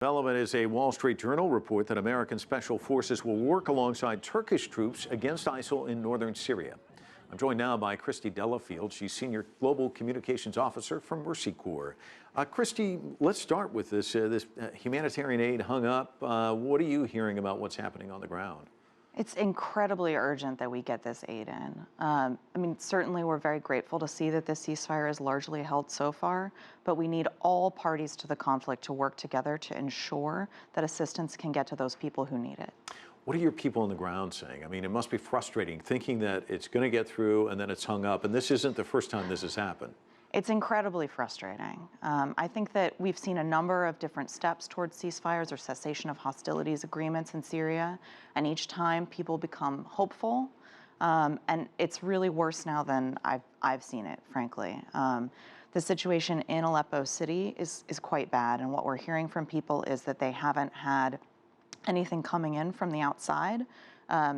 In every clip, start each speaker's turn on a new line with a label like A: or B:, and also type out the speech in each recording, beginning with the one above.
A: Development is a Wall Street Journal report that American special forces will work alongside Turkish troops against ISIL in northern Syria. I'm joined now by Christy Delafield. She's Senior Global Communications Officer from Mercy Corps. Christy, let's start with this humanitarian aid hung up. What are you hearing about what's happening on the ground?
B: It's incredibly urgent that we get this aid in. I mean, certainly we're very grateful to see that this ceasefire is largely held so far, but we need all parties to the conflict to work together to ensure that assistance can get to those people who need it.
A: What are your people on the ground saying? I mean, it must be frustrating thinking that it's going to get through and then it's hung up, and this isn't the first time this has happened.
B: It's incredibly frustrating. I think that we've seen a number of different steps towards ceasefires or cessation of hostilities agreements in Syria, and each time people become hopeful, and it's really worse now than I've seen it, frankly. The situation in Aleppo City is quite bad, and what we're hearing from people is that they haven't had anything coming in from the outside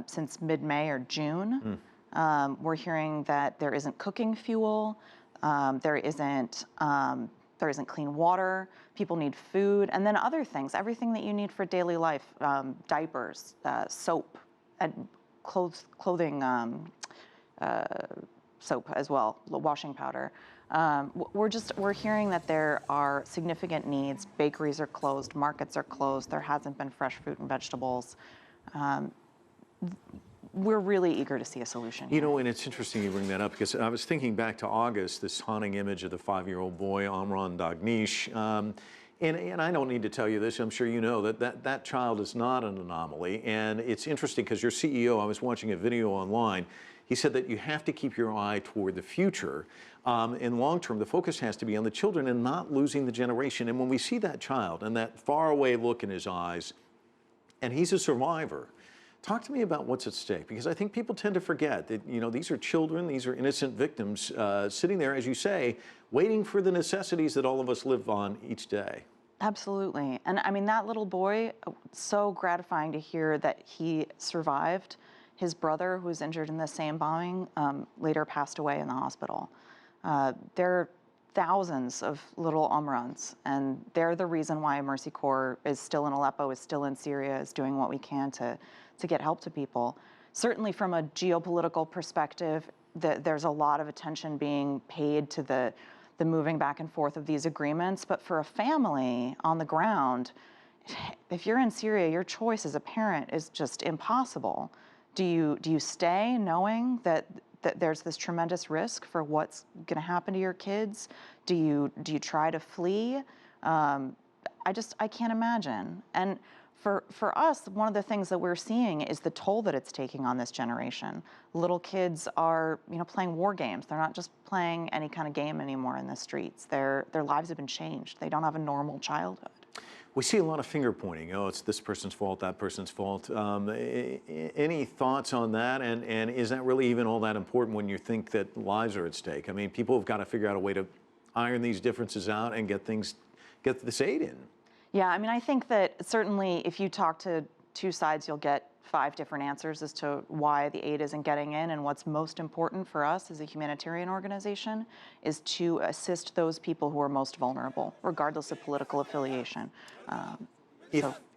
B: since mid-May or June. We're hearing that there isn't cooking fuel. There isn't clean water, people need food, and then other things, everything that you need for daily life, diapers, soap, and clothing soap as well, washing powder. We're hearing that there are significant needs. Bakeries are closed, markets are closed, there hasn't been fresh fruit and vegetables. We're really eager to see a solution here.
A: You know, and it's interesting you bring that up because I was thinking back to August, this haunting image of the 5-year-old boy, Amran Dagnish. And I don't need to tell you this, I'm sure you know that child is not an anomaly. And it's interesting because your CEO, I was watching a video online, he said that you have to keep your eye toward the future. In long term, the focus has to be on the children and not losing the generation. And when we see that child and that faraway look in his eyes, and he's a survivor, talk to me about what's at stake, because I think people tend to forget that, you know, these are children, these are innocent victims sitting there, as you say, waiting for the necessities that all of us live on each day.
B: Absolutely. And I mean, that little boy, so gratifying to hear that he survived. His brother, who was injured in the same bombing, later passed away in the hospital. There are thousands of little Amrans, and they're the reason why Mercy Corps is still in Aleppo, is still in Syria, is doing what we can to get help to people. Certainly from a geopolitical perspective, there's a lot of attention being paid to the moving back and forth of these agreements, but for a family on the ground, if you're in Syria, your choice as a parent is just impossible. Do you stay knowing that there's this tremendous risk for what's going to happen to your kids? Do you try to flee? I can't imagine. And for us, one of the things that we're seeing is the toll that it's taking on this generation. Little kids are, playing war games. They're not just playing any kind of game anymore in the streets. Their lives have been changed. They don't have a normal childhood.
A: We see a lot of finger pointing. Oh, it's this person's fault, that person's fault. Any thoughts on that? And is that really even all that important when you think that lives are at stake? I mean, people have got to figure out a way to iron these differences out and get this aid in.
B: Yeah, I mean, I think that certainly if you talk to two sides, you'll get 5 different answers as to why the aid isn't getting in. And what's most important for us as a humanitarian organization is to assist those people who are most vulnerable, regardless of political affiliation.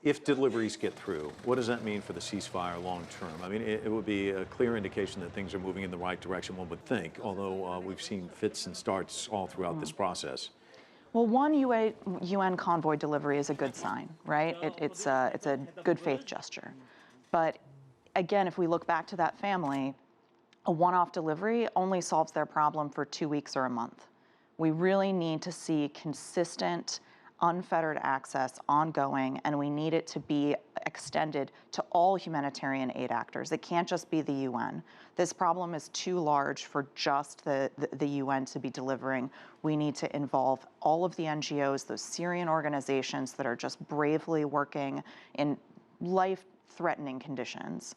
A: If deliveries get through, what does that mean for the ceasefire long term? I mean, it would be a clear indication that things are moving in the right direction, one would think, although we've seen fits and starts all throughout this process.
B: Well, one UN convoy delivery is a good sign, right? It's a good faith gesture. But again, if we look back to that family, a one-off delivery only solves their problem for 2 weeks or a month. We really need to see consistent, unfettered access ongoing, and we need it to be extended to all humanitarian aid actors. It can't just be the UN. This problem is too large for just the UN to be delivering. We need to involve all of the NGOs, those Syrian organizations that are just bravely working in life-threatening conditions.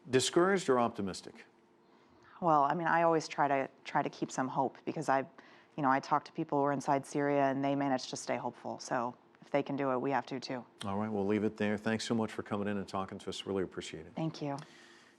A: Discouraged or optimistic?
B: Well, I mean, I always try to keep some hope, because I talk to people who are inside Syria and they manage to stay hopeful. So if they can do it, we have to too.
A: All right, we'll leave it there. Thanks so much for coming in and talking to us. Really appreciate it.
B: Thank you.